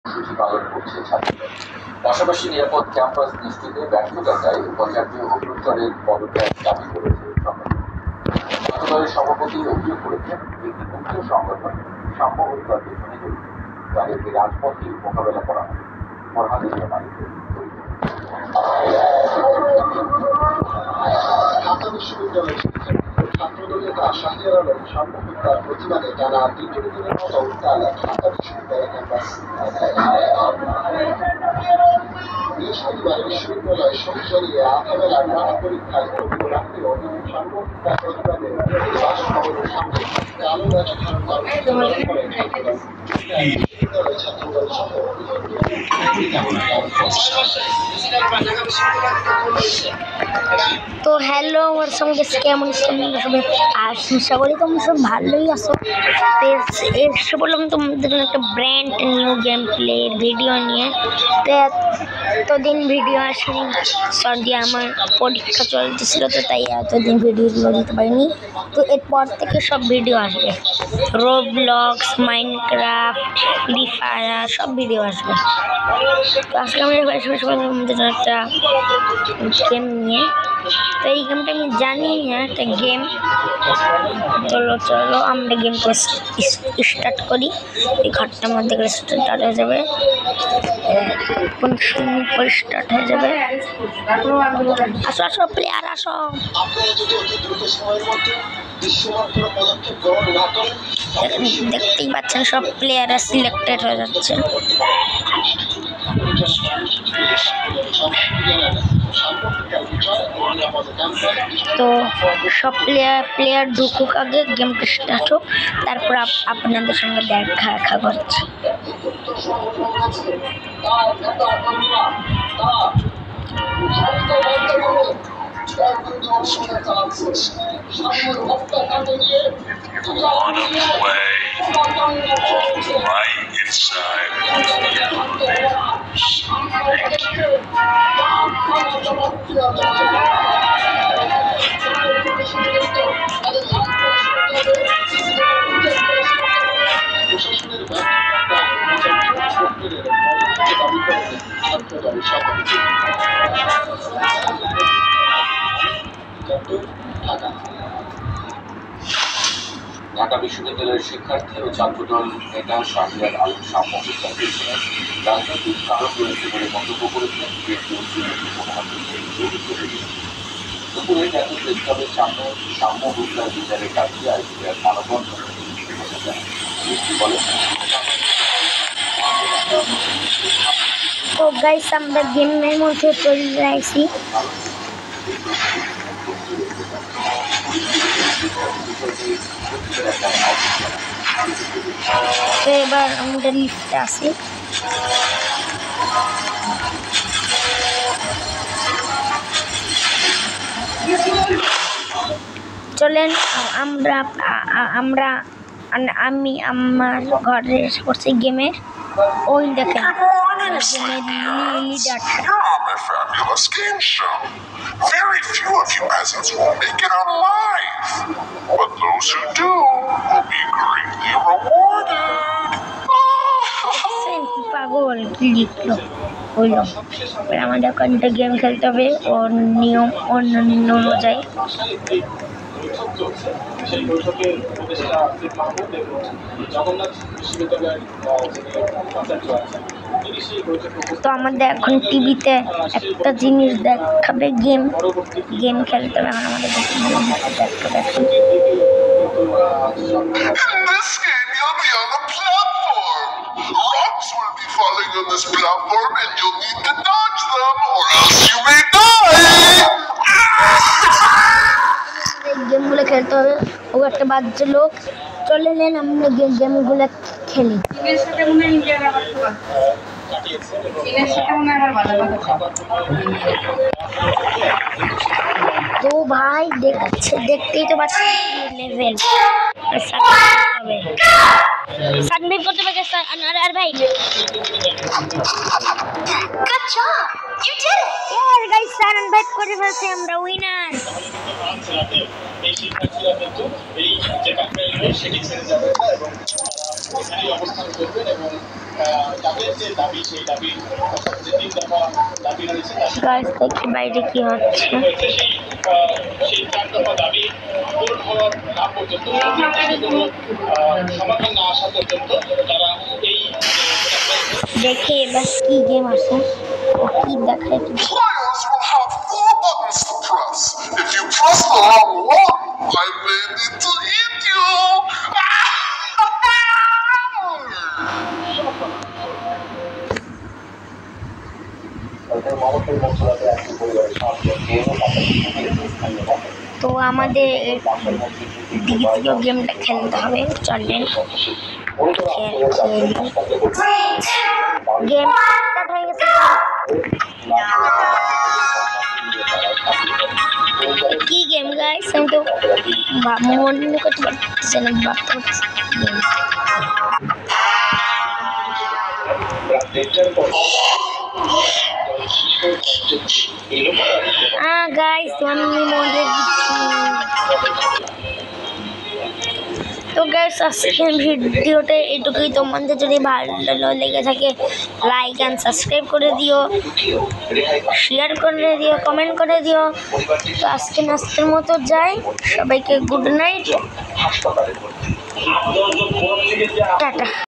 কর্মসূচি পালন করছে ছাত্রীরা। পাশাপাশি নিরাপদ ক্যাম্পাস নিশ্চিতে ব্যর্থতায় উপাচার্য অগ্রসরের পদত্যাগ দাবি করেছে সংগঠন। ছাত্রদলের সভাপতি অভিযোগ করেছেন একটি মুক্ত সংগঠন সাম্য হত্যার পেছনে জড়িত, তাদেরকে রাজপথে মোকাবেলা করা হবে। ফরহাদের মালিক ঢাকা বিশ্ববিদ্যালয়ের ছাত্রদল নেতা শাহরিয়ার আলম সাম্য হত্যার প্রতিবাদে টানা দ্বিতীয় দিনের মতো উত্তাল ঢাকা বিশ্ববিদ্যালয় ক্যাম্পাস। বৃহস্পতিবার বিশ্ববিদ্যালয় সংসদীয় আধাবেলা টানা পরীক্ষায় স্থগিত রাখলেও সাম্য হত্যার প্রতিবাদে বাসভবনের সামনে কালো গাছ ধারণ করেন বিশ্ববিদ্যালয় ছাত্রদল সহ তো হ্যালো আমার সঙ্গে কেমন সবাই আশা করি তোমরা সব ভালোই আছো। এসে বললাম তোমাদের একটা ব্র্যান্ড নিউ গেম প্লের ভিডিও নিয়ে। তো এতদিন ভিডিও আসেনি, সরি আমার পরীক্ষা চলতেছিল, তো তাই এতদিন ভিডিওগুলো দিতে পারিনি। তো এরপর থেকে সব ভিডিও আসবে, রোবলক্স, মাইনক্রাফট, ফ্রি ফায়ার সব ভিডিও আসবে। তো আজকে আমরা আমাদের একটা গেম নিয়ে, তো এই গেমটা আমি জানি না একটা গেম। চলো আমরা গেমটা স্টার্ট করি। এই ঘরটার মধ্যে স্টার্ট হয়ে যাবে, কোন সময় পর স্টার্ট হয়ে যাবে। আসো প্লেয়ার আসো। দেখতেই পাচ্ছেন সব প্লেয়াররা সিলেক্টেড হয়ে যাচ্ছে। তো সব প্লেয়ার ঢুকুক, আগে গেমটা স্টার্ট হোক, তারপর আপনাদের সঙ্গে দেখা করছি। ঢাকা বিশ্ববিদ্যালয়ের শিক্ষার্থী ও ছাত্রদল নেতা শাহরিয়ার আলম সাম্য হত্যার পেছনে রাজনৈতিক কারণ রয়েছে বলে মন্তব্য করেছেন দুপুরে জাতীয় প্রেসক্লাবের সামনে সাম্য হত্যার বিচারের দাবিতে আয়োজিত এক মানববন্ধন বলেন। তো গাইস আমরা গেমের মধ্যে চলে যাইছি। তো এবার আমরা লিফটে আসি। চলেন আমি আমার ঘরে করছি গেমের। ওই দেখেন Fabulous game show. Very few of you peasants will make it out alive, but those who do will be greatly rewarded. পাগল কি লিখলো হইলো, আমাদের ওখানটা গেম খেলতে হবে ওর নিয়ম অন্য অনুযায়ী। সেই বৈঠকে উপদেষ্টা আসিফ মাহমুদ এবং জগন্নাথ বিশ্ববিদ্যালয়ের উপাচার্য আছেন। তো আমাদের এখন টিভিতে একটা জিনিস দেখাবে, গেম খেলতে হবে। এখন আমাদের দেখাবে In this game, you'll be on a platform. Rocks will be falling on this platform, and you'll need to dodge them, or else you may die. গেমগুলো খেলতে হবে। ও একটা বাচ্চা লোক, চলে নেন আমরা গেমগুলো খেলি। তো ভাই দেখতেই তো পাচ্ছি লেভেল সানবেক করতে পারছে আর ভাই গাইস সানবেক করে ফেলছে, আমরা উইনার। এই শিক্ষার্থীরা কিন্তু এই যে কাপড় সেটি ছেড়ে যাবে এবং ওখানেই অবস্থান করবেন এবং তাদের যে দাবি সেই দাবি অর্থাৎ যে 3 দফা দাবি রয়েছে গাইস দেখি বাইরে কি হচ্ছে। সেই 4 দফা দাবি পূরণ হওয়ার না পর্যন্ত সমাধান না আসা পর্যন্ত তারা এই দেখে এবার কি গেম আছে কি দেখায় কি Players will have 4 buttons to press. If you press the wrong one, I may need to eat you. তো আমাদের দ্বিতীয় গেমটা খেলতে হবে। চলেন গেম স্টার্ট হয়ে গেছে। কি গেম গাইস আমি তো মনে করতে পারতেছি না, ভাবতে পারতেছি গেম। গাইস আমি মনে দিচ্ছি। তো গাইস আজকের ভিডিওটা এটুকুই। তোমাদের যদি ভালো লেগে থাকে লাইক অ্যান্ড সাবস্ক্রাইব করে দিও, শেয়ার করে দিও, কমেন্ট করে দিও। তো আজকের মতো যাই, সবাইকে গুড নাইট, টাটা।